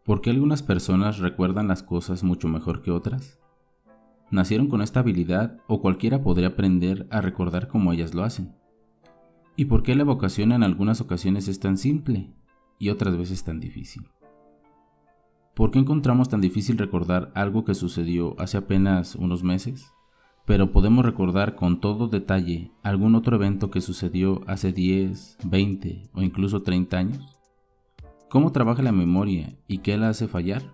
¿Por qué algunas personas recuerdan las cosas mucho mejor que otras? ¿Nacieron con esta habilidad o cualquiera podría aprender a recordar como ellas lo hacen? ¿Y por qué la evocación en algunas ocasiones es tan simple y otras veces tan difícil? ¿Por qué encontramos tan difícil recordar algo que sucedió hace apenas unos meses, pero podemos recordar con todo detalle algún otro evento que sucedió hace 10, 20 o incluso 30 años? ¿Cómo trabaja la memoria y qué la hace fallar?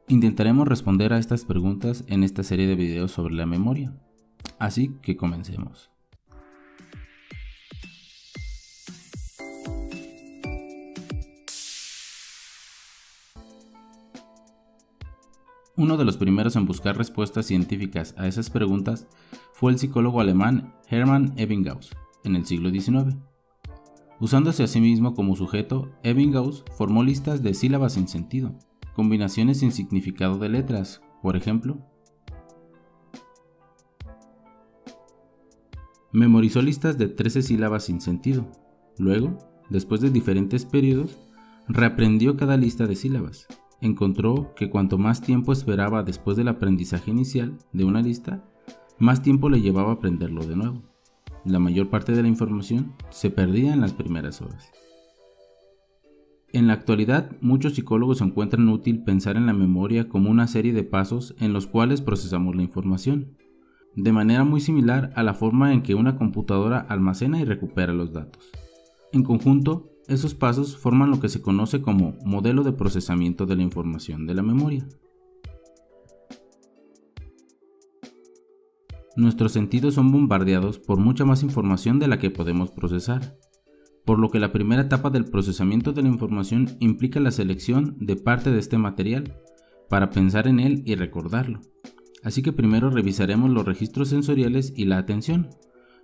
Intentaremos responder a estas preguntas en esta serie de videos sobre la memoria, así que comencemos. Uno de los primeros en buscar respuestas científicas a esas preguntas fue el psicólogo alemán Hermann Ebbinghaus en el siglo XIX. Usándose a sí mismo como sujeto, Ebbinghaus formó listas de sílabas sin sentido, combinaciones sin significado de letras, por ejemplo. Memorizó listas de 13 sílabas sin sentido. Luego, después de diferentes periodos, reaprendió cada lista de sílabas. Encontró que cuanto más tiempo esperaba después del aprendizaje inicial de una lista, más tiempo le llevaba a aprenderlo de nuevo. La mayor parte de la información se perdía en las primeras horas. En la actualidad, muchos psicólogos encuentran útil pensar en la memoria como una serie de pasos en los cuales procesamos la información, de manera muy similar a la forma en que una computadora almacena y recupera los datos. En conjunto, esos pasos forman lo que se conoce como modelo de procesamiento de la información de la memoria. Nuestros sentidos son bombardeados por mucha más información de la que podemos procesar, por lo que la primera etapa del procesamiento de la información implica la selección de parte de este material para pensar en él y recordarlo. Así que primero revisaremos los registros sensoriales y la atención,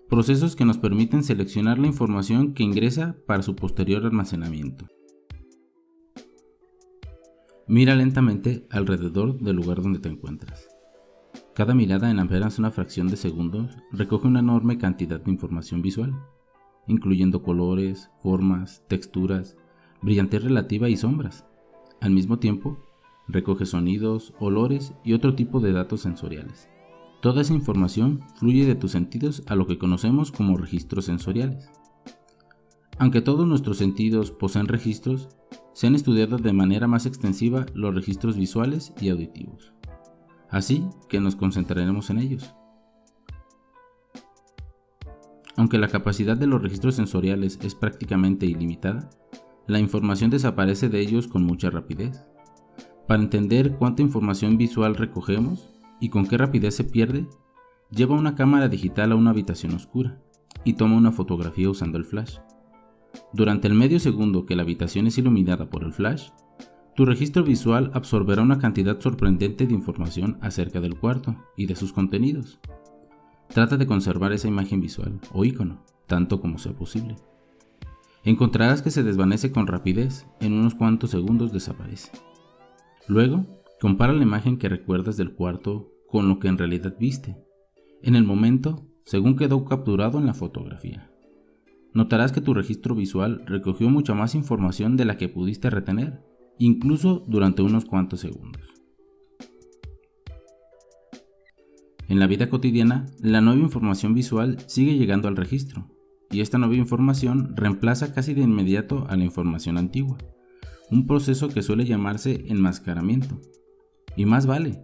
procesos que nos permiten seleccionar la información que ingresa para su posterior almacenamiento. Mira lentamente alrededor del lugar donde te encuentras. Cada mirada en apenas una fracción de segundos recoge una enorme cantidad de información visual, incluyendo colores, formas, texturas, brillantez relativa y sombras. Al mismo tiempo, recoge sonidos, olores y otro tipo de datos sensoriales. Toda esa información fluye de tus sentidos a lo que conocemos como registros sensoriales. Aunque todos nuestros sentidos poseen registros, se han estudiado de manera más extensiva los registros visuales y auditivos. Así que nos concentraremos en ellos. Aunque la capacidad de los registros sensoriales es prácticamente ilimitada, la información desaparece de ellos con mucha rapidez. Para entender cuánta información visual recogemos y con qué rapidez se pierde, lleva una cámara digital a una habitación oscura y toma una fotografía usando el flash. Durante el medio segundo que la habitación es iluminada por el flash, tu registro visual absorberá una cantidad sorprendente de información acerca del cuarto y de sus contenidos. Trata de conservar esa imagen visual o icono, tanto como sea posible. Encontrarás que se desvanece con rapidez, en unos cuantos segundos desaparece. Luego, compara la imagen que recuerdas del cuarto con lo que en realidad viste, en el momento según quedó capturado en la fotografía. Notarás que tu registro visual recogió mucha más información de la que pudiste retener, incluso durante unos cuantos segundos. En la vida cotidiana, la nueva información visual sigue llegando al registro, y esta nueva información reemplaza casi de inmediato a la información antigua, un proceso que suele llamarse enmascaramiento. Y más vale,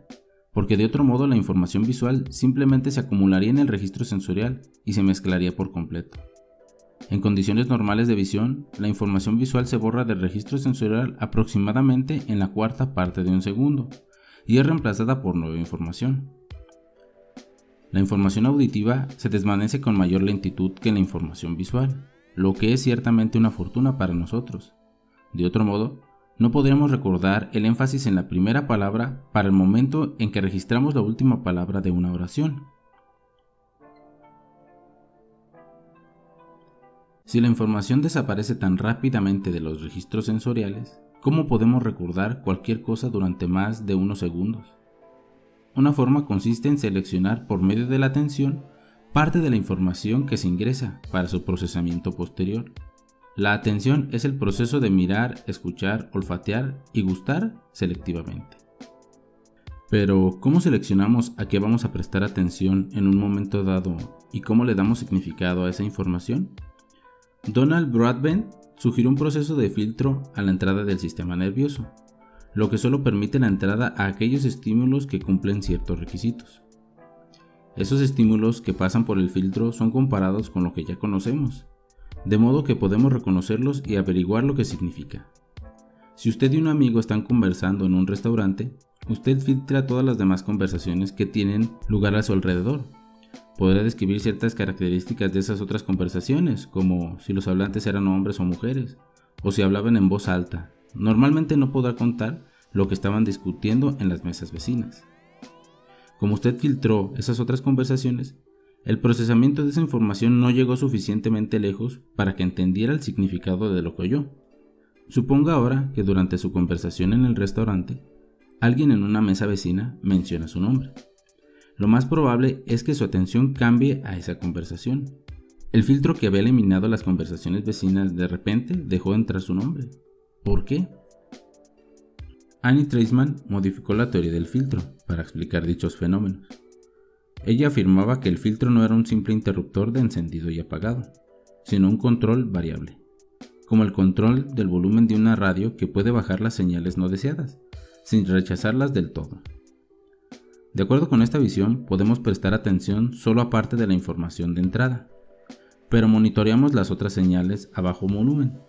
porque de otro modo la información visual simplemente se acumularía en el registro sensorial y se mezclaría por completo. En condiciones normales de visión, la información visual se borra del registro sensorial aproximadamente en la cuarta parte de un segundo, y es reemplazada por nueva información. La información auditiva se desvanece con mayor lentitud que la información visual, lo que es ciertamente una fortuna para nosotros. De otro modo, no podríamos recordar el énfasis en la primera palabra para el momento en que registramos la última palabra de una oración. Si la información desaparece tan rápidamente de los registros sensoriales, ¿cómo podemos recordar cualquier cosa durante más de unos segundos? Una forma consiste en seleccionar por medio de la atención parte de la información que se ingresa para su procesamiento posterior. La atención es el proceso de mirar, escuchar, olfatear y gustar selectivamente. Pero, ¿cómo seleccionamos a qué vamos a prestar atención en un momento dado y cómo le damos significado a esa información? Donald Broadbent sugirió un proceso de filtro a la entrada del sistema nervioso, lo que solo permite la entrada a aquellos estímulos que cumplen ciertos requisitos. Esos estímulos que pasan por el filtro son comparados con lo que ya conocemos, de modo que podemos reconocerlos y averiguar lo que significa. Si usted y un amigo están conversando en un restaurante, usted filtra todas las demás conversaciones que tienen lugar a su alrededor. Podrá describir ciertas características de esas otras conversaciones, como si los hablantes eran hombres o mujeres, o si hablaban en voz alta. Normalmente no podrá contar lo que estaban discutiendo en las mesas vecinas. Como usted filtró esas otras conversaciones, el procesamiento de esa información no llegó suficientemente lejos para que entendiera el significado de lo que oyó. Suponga ahora que durante su conversación en el restaurante, alguien en una mesa vecina menciona su nombre. Lo más probable es que su atención cambie a esa conversación. El filtro que había eliminado las conversaciones vecinas de repente dejó de entrar su nombre. ¿Por qué? Annie Treisman modificó la teoría del filtro para explicar dichos fenómenos. Ella afirmaba que el filtro no era un simple interruptor de encendido y apagado, sino un control variable, como el control del volumen de una radio que puede bajar las señales no deseadas, sin rechazarlas del todo. De acuerdo con esta visión, podemos prestar atención solo a parte de la información de entrada, pero monitoreamos las otras señales a bajo volumen.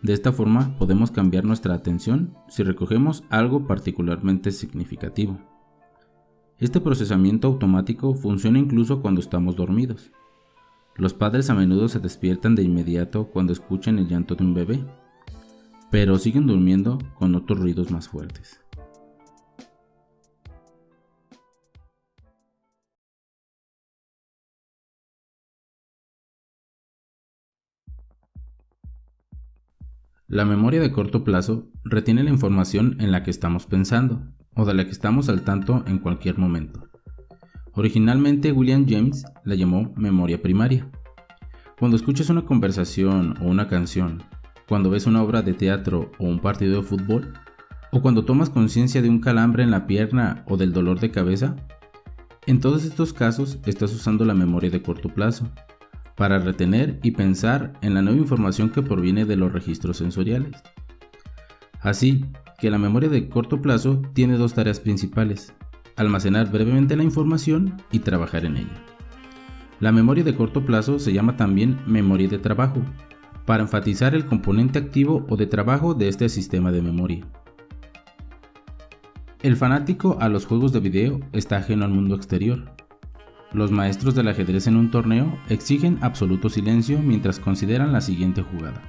De esta forma podemos cambiar nuestra atención si recogemos algo particularmente significativo. Este procesamiento automático funciona incluso cuando estamos dormidos. Los padres a menudo se despiertan de inmediato cuando escuchan el llanto de un bebé, pero siguen durmiendo con otros ruidos más fuertes. La memoria de corto plazo retiene la información en la que estamos pensando o de la que estamos al tanto en cualquier momento. Originalmente William James la llamó memoria primaria. Cuando escuchas una conversación o una canción, cuando ves una obra de teatro o un partido de fútbol, o cuando tomas conciencia de un calambre en la pierna o del dolor de cabeza, en todos estos casos estás usando la memoria de corto plazo para retener y pensar en la nueva información que proviene de los registros sensoriales. Así que la memoria de corto plazo tiene dos tareas principales: almacenar brevemente la información y trabajar en ella. La memoria de corto plazo se llama también memoria de trabajo, para enfatizar el componente activo o de trabajo de este sistema de memoria. El fanático a los juegos de video está ajeno al mundo exterior. Los maestros del ajedrez en un torneo exigen absoluto silencio mientras consideran la siguiente jugada.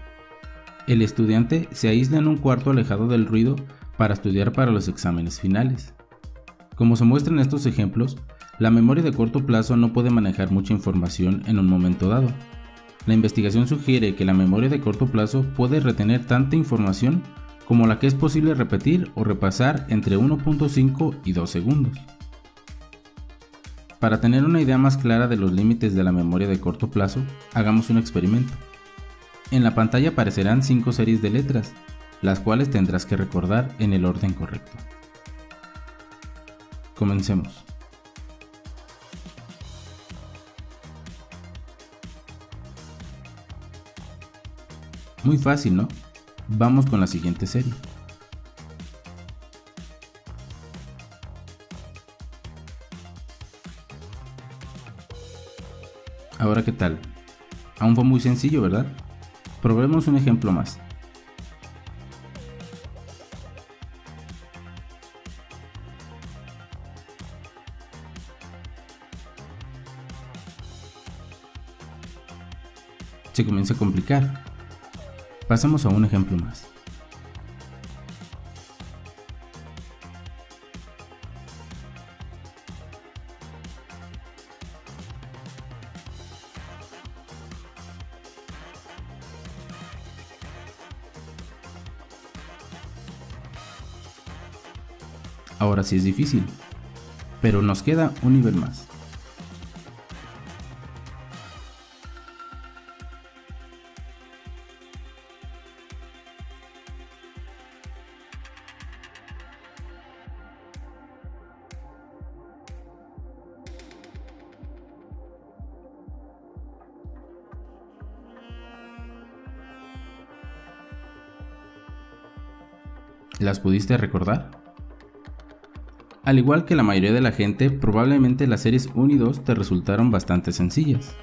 El estudiante se aísla en un cuarto alejado del ruido para estudiar para los exámenes finales. Como se muestra en estos ejemplos, la memoria de corto plazo no puede manejar mucha información en un momento dado. La investigación sugiere que la memoria de corto plazo puede retener tanta información como la que es posible repetir o repasar entre 1.5 y 2 segundos. Para tener una idea más clara de los límites de la memoria de corto plazo, hagamos un experimento. En la pantalla aparecerán 5 series de letras, las cuales tendrás que recordar en el orden correcto. Comencemos. Muy fácil, ¿no? Vamos con la siguiente serie. Ahora, ¿qué tal? Aún fue muy sencillo, ¿verdad? Probemos un ejemplo más. Se comienza a complicar. Pasemos a un ejemplo más. Ahora sí es difícil, pero nos queda un nivel más. ¿Las pudiste recordar? Al igual que la mayoría de la gente, probablemente las series 1 y 2 te resultaron bastante sencillas.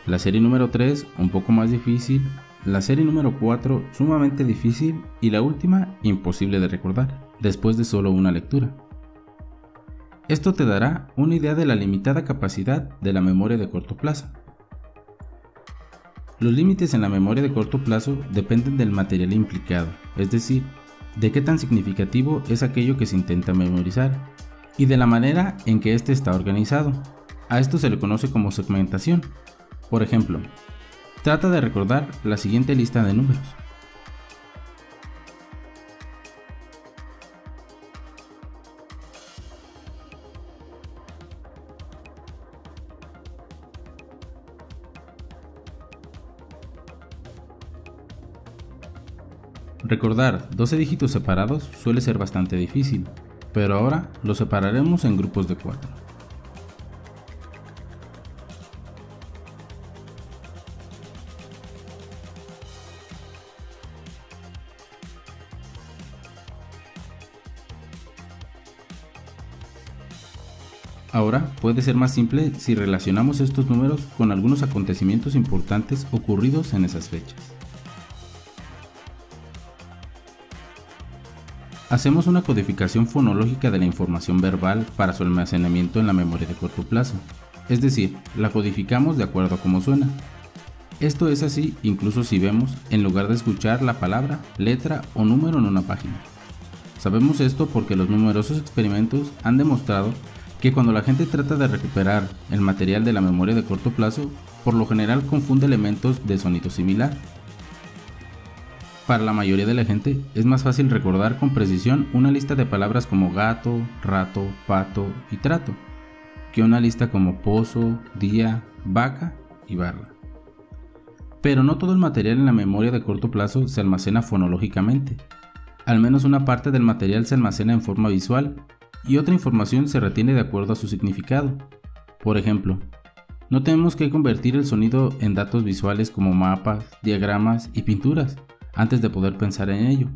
La serie número 3 un poco más difícil, la serie número 4 sumamente difícil y la última imposible de recordar, después de solo una lectura. Esto te dará una idea de la limitada capacidad de la memoria de corto plazo. Los límites en la memoria de corto plazo dependen del material implicado, es decir, de qué tan significativo es aquello que se intenta memorizar y de la manera en que éste está organizado. A esto se le conoce como segmentación. Por ejemplo, trata de recordar la siguiente lista de números. Recordar 12 dígitos separados suele ser bastante difícil, pero ahora los separaremos en grupos de 4. Ahora puede ser más simple si relacionamos estos números con algunos acontecimientos importantes ocurridos en esas fechas. Hacemos una codificación fonológica de la información verbal para su almacenamiento en la memoria de corto plazo, es decir, la codificamos de acuerdo a cómo suena. Esto es así incluso si vemos, en lugar de escuchar la palabra, letra o número en una página. Sabemos esto porque los numerosos experimentos han demostrado que cuando la gente trata de recuperar el material de la memoria de corto plazo, por lo general confunde elementos de sonido similar. Para la mayoría de la gente es más fácil recordar con precisión una lista de palabras como gato, rato, pato y trato, que una lista como pozo, día, vaca y barra. Pero no todo el material en la memoria de corto plazo se almacena fonológicamente. Al menos una parte del material se almacena en forma visual y otra información se retiene de acuerdo a su significado. Por ejemplo, no tenemos que convertir el sonido en datos visuales como mapas, diagramas y pinturas antes de poder pensar en ello.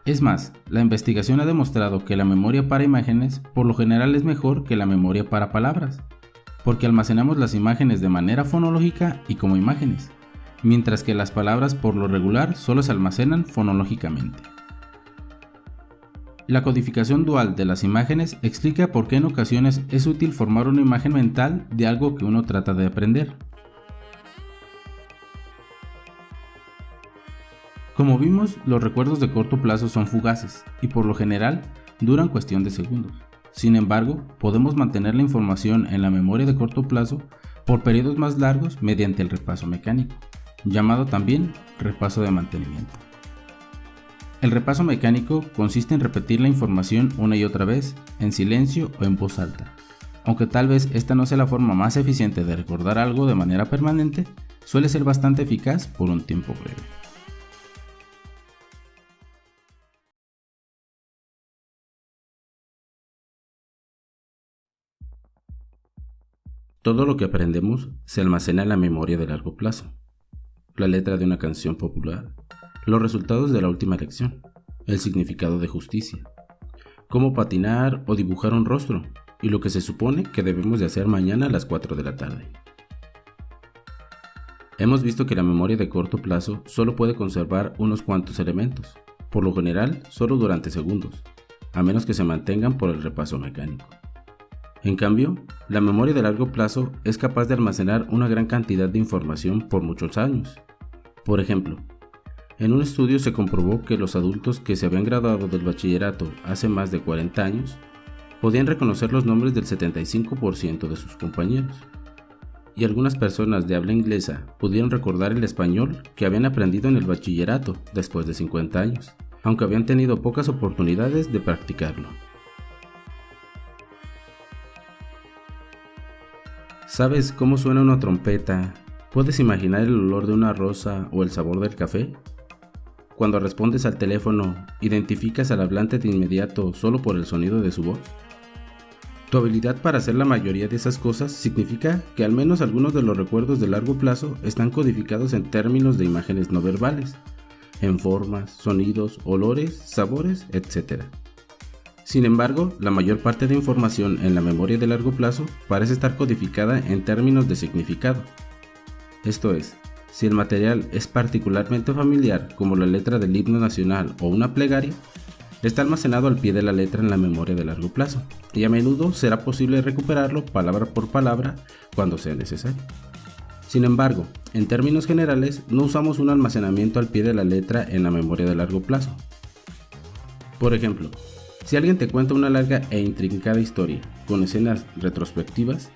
Es más, la investigación ha demostrado que la memoria para imágenes por lo general es mejor que la memoria para palabras, porque almacenamos las imágenes de manera fonológica y como imágenes, mientras que las palabras por lo regular solo se almacenan fonológicamente. La codificación dual de las imágenes explica por qué en ocasiones es útil formar una imagen mental de algo que uno trata de aprender. Como vimos, los recuerdos de corto plazo son fugaces y por lo general duran cuestión de segundos. Sin embargo, podemos mantener la información en la memoria de corto plazo por periodos más largos mediante el repaso mecánico, llamado también repaso de mantenimiento. El repaso mecánico consiste en repetir la información una y otra vez, en silencio o en voz alta. Aunque tal vez esta no sea la forma más eficiente de recordar algo de manera permanente, suele ser bastante eficaz por un tiempo breve. Todo lo que aprendemos se almacena en la memoria de largo plazo. La letra de una canción popular, los resultados de la última lección, el significado de justicia, cómo patinar o dibujar un rostro y lo que se supone que debemos de hacer mañana a las 4 de la tarde. Hemos visto que la memoria de corto plazo solo puede conservar unos cuantos elementos, por lo general solo durante segundos, a menos que se mantengan por el repaso mecánico. En cambio, la memoria de largo plazo es capaz de almacenar una gran cantidad de información por muchos años. Por ejemplo, en un estudio se comprobó que los adultos que se habían graduado del bachillerato hace más de 40 años podían reconocer los nombres del 75% de sus compañeros, y algunas personas de habla inglesa pudieron recordar el español que habían aprendido en el bachillerato después de 50 años, aunque habían tenido pocas oportunidades de practicarlo. ¿Sabes cómo suena una trompeta? ¿Puedes imaginar el olor de una rosa o el sabor del café? Cuando respondes al teléfono, ¿identificas al hablante de inmediato solo por el sonido de su voz? Tu habilidad para hacer la mayoría de esas cosas significa que al menos algunos de los recuerdos de largo plazo están codificados en términos de imágenes no verbales, en formas, sonidos, olores, sabores, etc. Sin embargo, la mayor parte de información en la memoria de largo plazo parece estar codificada en términos de significado. Esto es, si el material es particularmente familiar, como la letra del himno nacional o una plegaria, está almacenado al pie de la letra en la memoria de largo plazo, y a menudo será posible recuperarlo palabra por palabra cuando sea necesario. Sin embargo, en términos generales, no usamos un almacenamiento al pie de la letra en la memoria de largo plazo. Por ejemplo, si alguien te cuenta una larga e intrincada historia con escenas retrospectivas,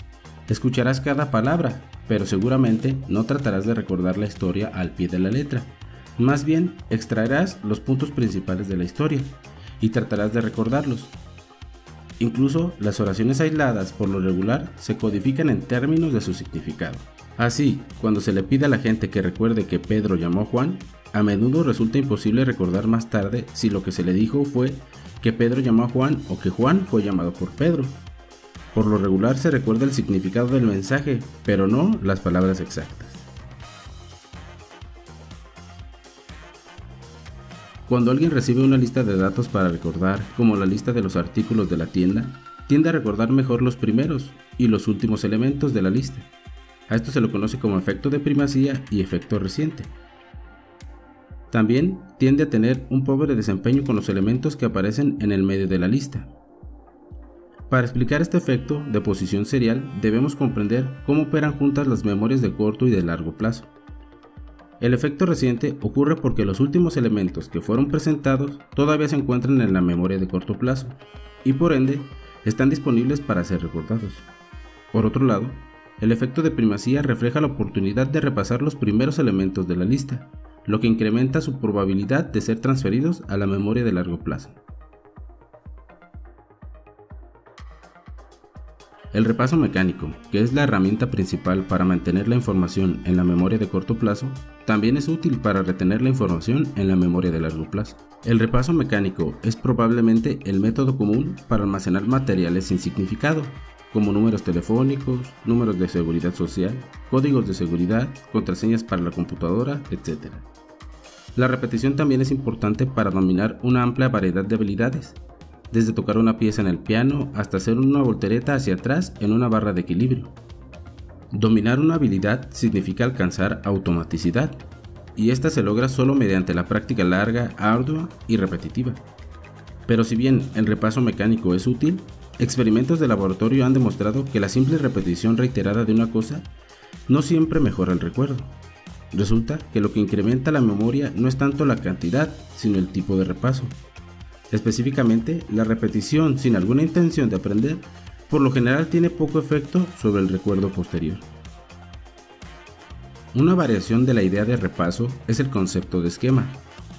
escucharás cada palabra, pero seguramente no tratarás de recordar la historia al pie de la letra. Más bien, extraerás los puntos principales de la historia y tratarás de recordarlos. Incluso las oraciones aisladas por lo regular se codifican en términos de su significado. Así, cuando se le pide a la gente que recuerde que Pedro llamó a Juan, a menudo resulta imposible recordar más tarde si lo que se le dijo fue que Pedro llamó a Juan o que Juan fue llamado por Pedro. Por lo regular se recuerda el significado del mensaje, pero no las palabras exactas. Cuando alguien recibe una lista de datos para recordar, como la lista de los artículos de la tienda, tiende a recordar mejor los primeros y los últimos elementos de la lista. A esto se lo conoce como efecto de primacía y efecto reciente. También tiende a tener un pobre desempeño con los elementos que aparecen en el medio de la lista. Para explicar este efecto de posición serial, debemos comprender cómo operan juntas las memorias de corto y de largo plazo. El efecto reciente ocurre porque los últimos elementos que fueron presentados todavía se encuentran en la memoria de corto plazo y por ende están disponibles para ser recordados. Por otro lado, el efecto de primacía refleja la oportunidad de repasar los primeros elementos de la lista, lo que incrementa su probabilidad de ser transferidos a la memoria de largo plazo. El repaso mecánico, que es la herramienta principal para mantener la información en la memoria de corto plazo, también es útil para retener la información en la memoria de largo plazo. El repaso mecánico es probablemente el método común para almacenar materiales sin significado, como números telefónicos, números de seguridad social, códigos de seguridad, contraseñas para la computadora, etc. La repetición también es importante para dominar una amplia variedad de habilidades, desde tocar una pieza en el piano hasta hacer una voltereta hacia atrás en una barra de equilibrio. Dominar una habilidad significa alcanzar automaticidad, y esta se logra solo mediante la práctica larga, ardua y repetitiva. Pero si bien el repaso mecánico es útil, experimentos de laboratorio han demostrado que la simple repetición reiterada de una cosa no siempre mejora el recuerdo. Resulta que lo que incrementa la memoria no es tanto la cantidad, sino el tipo de repaso. Específicamente, la repetición sin alguna intención de aprender, por lo general tiene poco efecto sobre el recuerdo posterior. Una variación de la idea de repaso es el concepto de esquema.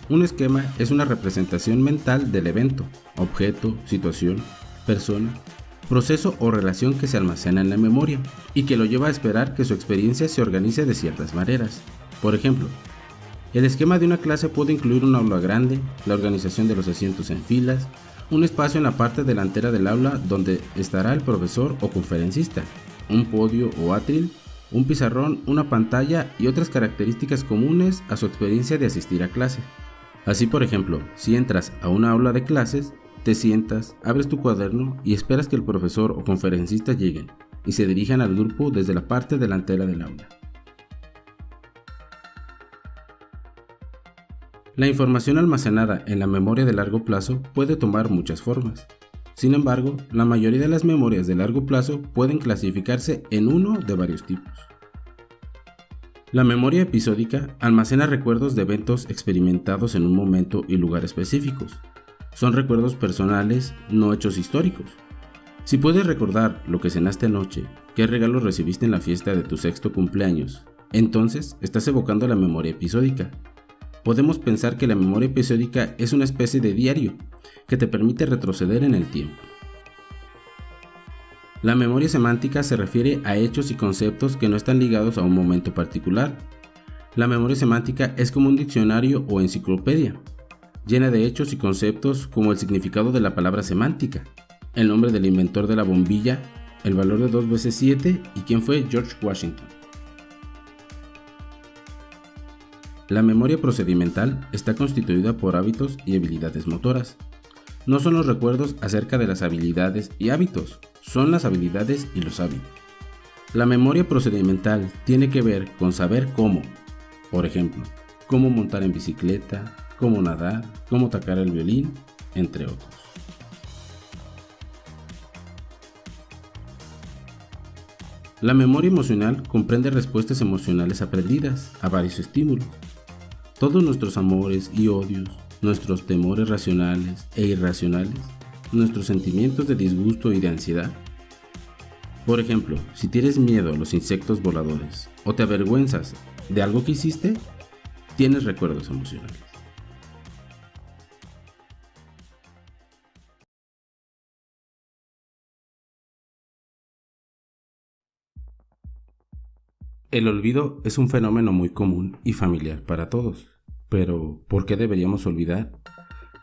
Un esquema es una representación mental del evento, objeto, situación, persona, proceso o relación que se almacena en la memoria y que lo lleva a esperar que su experiencia se organice de ciertas maneras. Por ejemplo, el esquema de una clase puede incluir un aula grande, la organización de los asientos en filas, un espacio en la parte delantera del aula donde estará el profesor o conferencista, un podio o atril, un pizarrón, una pantalla y otras características comunes a su experiencia de asistir a clase. Así, por ejemplo, si entras a una aula de clases, te sientas, abres tu cuaderno y esperas que el profesor o conferencista lleguen y se dirijan al grupo desde la parte delantera del aula. La información almacenada en la memoria de largo plazo puede tomar muchas formas. Sin embargo, la mayoría de las memorias de largo plazo pueden clasificarse en uno de varios tipos. La memoria episódica almacena recuerdos de eventos experimentados en un momento y lugar específicos. Son recuerdos personales, no hechos históricos. Si puedes recordar lo que cenaste anoche, qué regalo recibiste en la fiesta de tu 6º cumpleaños, entonces estás evocando la memoria episódica. Podemos pensar que la memoria episódica es una especie de diario que te permite retroceder en el tiempo. La memoria semántica se refiere a hechos y conceptos que no están ligados a un momento particular. La memoria semántica es como un diccionario o enciclopedia, llena de hechos y conceptos como el significado de la palabra semántica, el nombre del inventor de la bombilla, el valor de 2 veces 7 y quién fue George Washington. La memoria procedimental está constituida por hábitos y habilidades motoras. No son los recuerdos acerca de las habilidades y hábitos, son las habilidades y los hábitos. La memoria procedimental tiene que ver con saber cómo, por ejemplo, cómo montar en bicicleta, cómo nadar, cómo tocar el violín, entre otros. La memoria emocional comprende respuestas emocionales aprendidas a varios estímulos. Todos nuestros amores y odios, nuestros temores racionales e irracionales, nuestros sentimientos de disgusto y de ansiedad. Por ejemplo, si tienes miedo a los insectos voladores o te avergüenzas de algo que hiciste, tienes recuerdos emocionales. El olvido es un fenómeno muy común y familiar para todos. Pero, ¿por qué deberíamos olvidar?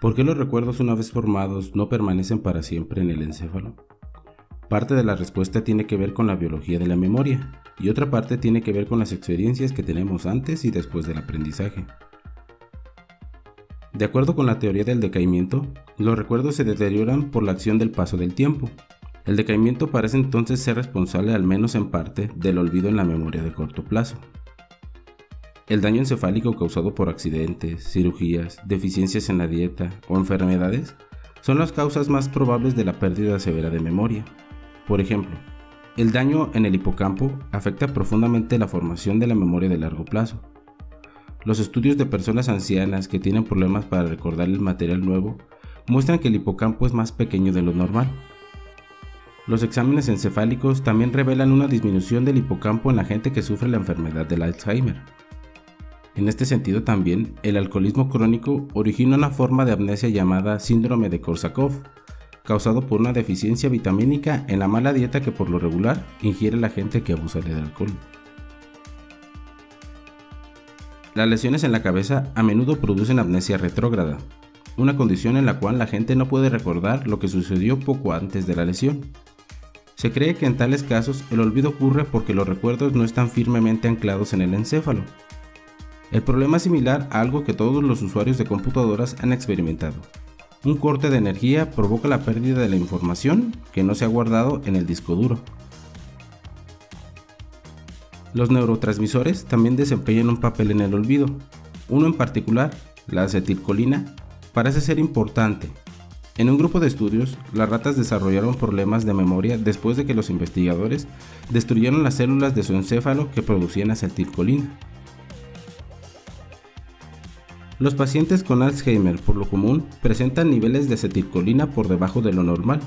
¿Por qué los recuerdos una vez formados no permanecen para siempre en el encéfalo? Parte de la respuesta tiene que ver con la biología de la memoria y otra parte tiene que ver con las experiencias que tenemos antes y después del aprendizaje. De acuerdo con la teoría del decaimiento, los recuerdos se deterioran por la acción del paso del tiempo. El decaimiento parece entonces ser responsable, al menos en parte, del olvido en la memoria de corto plazo. El daño encefálico causado por accidentes, cirugías, deficiencias en la dieta o enfermedades son las causas más probables de la pérdida severa de memoria. Por ejemplo, el daño en el hipocampo afecta profundamente la formación de la memoria de largo plazo. Los estudios de personas ancianas que tienen problemas para recordar el material nuevo muestran que el hipocampo es más pequeño de lo normal. Los exámenes encefálicos también revelan una disminución del hipocampo en la gente que sufre la enfermedad del Alzheimer. En este sentido también, el alcoholismo crónico origina una forma de amnesia llamada síndrome de Korsakoff, causado por una deficiencia vitamínica en la mala dieta que por lo regular ingiere la gente que abusa del alcohol. Las lesiones en la cabeza a menudo producen amnesia retrógrada, una condición en la cual la gente no puede recordar lo que sucedió poco antes de la lesión. Se cree que en tales casos el olvido ocurre porque los recuerdos no están firmemente anclados en el encéfalo. El problema es similar a algo que todos los usuarios de computadoras han experimentado. Un corte de energía provoca la pérdida de la información que no se ha guardado en el disco duro. Los neurotransmisores también desempeñan un papel en el olvido. Uno en particular, la acetilcolina, parece ser importante. En un grupo de estudios, las ratas desarrollaron problemas de memoria después de que los investigadores destruyeron las células de su encéfalo que producían acetilcolina. Los pacientes con Alzheimer, por lo común, presentan niveles de acetilcolina por debajo de lo normal,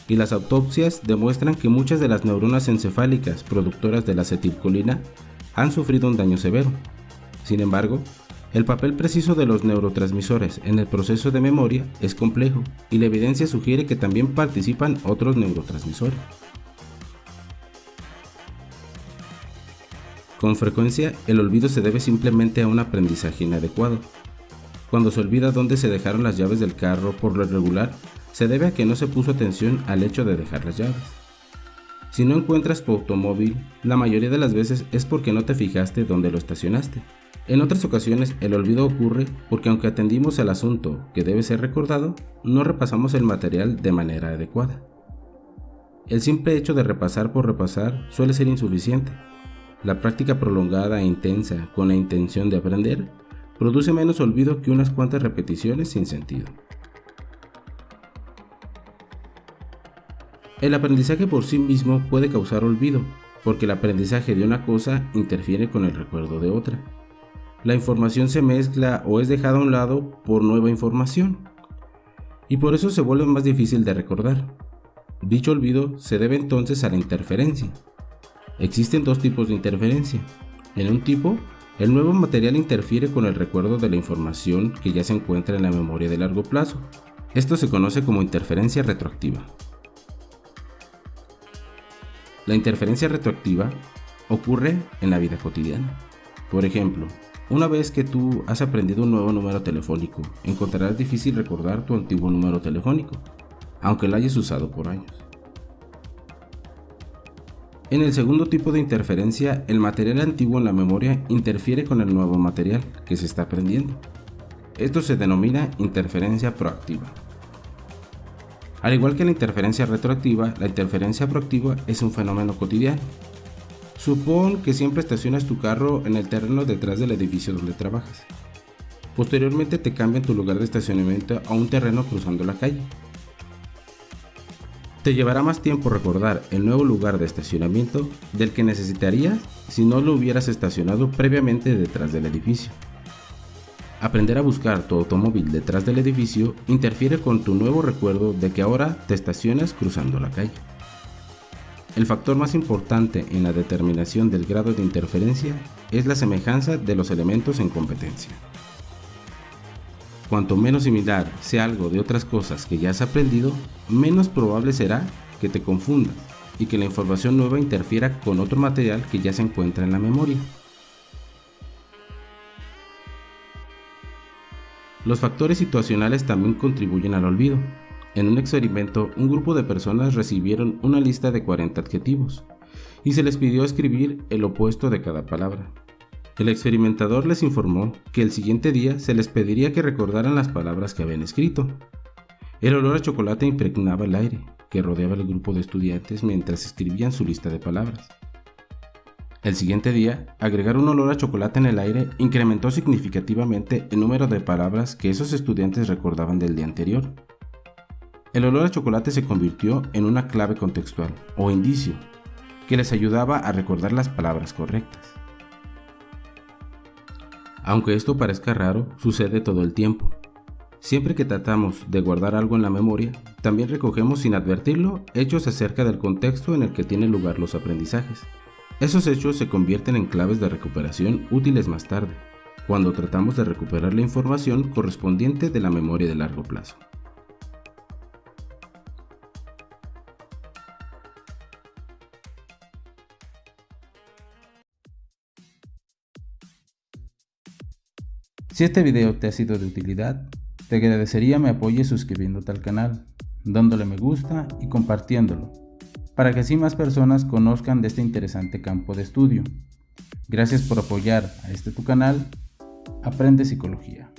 y las autopsias demuestran que muchas de las neuronas encefálicas productoras de la acetilcolina han sufrido un daño severo. Sin embargo, el papel preciso de los neurotransmisores en el proceso de memoria es complejo, y la evidencia sugiere que también participan otros neurotransmisores. Con frecuencia, el olvido se debe simplemente a un aprendizaje inadecuado. Cuando se olvida dónde se dejaron las llaves del carro por lo regular, se debe a que no se puso atención al hecho de dejar las llaves. Si no encuentras tu automóvil, la mayoría de las veces es porque no te fijaste dónde lo estacionaste. En otras ocasiones, el olvido ocurre porque aunque atendimos al asunto que debe ser recordado, no repasamos el material de manera adecuada. El simple hecho de repasar por repasar suele ser insuficiente. La práctica prolongada e intensa con la intención de aprender produce menos olvido que unas cuantas repeticiones sin sentido. El aprendizaje por sí mismo puede causar olvido, porque el aprendizaje de una cosa interfiere con el recuerdo de otra. La información se mezcla o es dejada a un lado por nueva información, y por eso se vuelve más difícil de recordar. Dicho olvido se debe entonces a la interferencia. Existen dos tipos de interferencia. En un tipo, el nuevo material interfiere con el recuerdo de la información que ya se encuentra en la memoria de largo plazo. Esto se conoce como interferencia retroactiva. La interferencia retroactiva ocurre en la vida cotidiana. Por ejemplo, una vez que tú has aprendido un nuevo número telefónico, encontrarás difícil recordar tu antiguo número telefónico, aunque lo hayas usado por años. En el segundo tipo de interferencia, el material antiguo en la memoria interfiere con el nuevo material que se está aprendiendo. Esto se denomina interferencia proactiva. Al igual que la interferencia retroactiva, la interferencia proactiva es un fenómeno cotidiano. Supón que siempre estacionas tu carro en el terreno detrás del edificio donde trabajas. Posteriormente te cambian tu lugar de estacionamiento a un terreno cruzando la calle. Te llevará más tiempo recordar el nuevo lugar de estacionamiento del que necesitarías si no lo hubieras estacionado previamente detrás del edificio. Aprender a buscar tu automóvil detrás del edificio interfiere con tu nuevo recuerdo de que ahora te estacionas cruzando la calle. El factor más importante en la determinación del grado de interferencia es la semejanza de los elementos en competencia. Cuanto menos similar sea algo de otras cosas que ya has aprendido, menos probable será que te confundas y que la información nueva interfiera con otro material que ya se encuentra en la memoria. Los factores situacionales también contribuyen al olvido. En un experimento, un grupo de personas recibieron una lista de 40 adjetivos y se les pidió escribir el opuesto de cada palabra. El experimentador les informó que el siguiente día se les pediría que recordaran las palabras que habían escrito. El olor a chocolate impregnaba el aire que rodeaba el grupo de estudiantes mientras escribían su lista de palabras. El siguiente día, agregar un olor a chocolate en el aire incrementó significativamente el número de palabras que esos estudiantes recordaban del día anterior. El olor a chocolate se convirtió en una clave contextual o indicio que les ayudaba a recordar las palabras correctas. Aunque esto parezca raro, sucede todo el tiempo. Siempre que tratamos de guardar algo en la memoria, también recogemos sin advertirlo hechos acerca del contexto en el que tienen lugar los aprendizajes. Esos hechos se convierten en claves de recuperación útiles más tarde, cuando tratamos de recuperar la información correspondiente de la memoria de largo plazo. Si este video te ha sido de utilidad, te agradecería me apoyes suscribiéndote al canal, dándole me gusta y compartiéndolo, para que así más personas conozcan de este interesante campo de estudio. Gracias por apoyar a este tu canal, Aprende Psicología.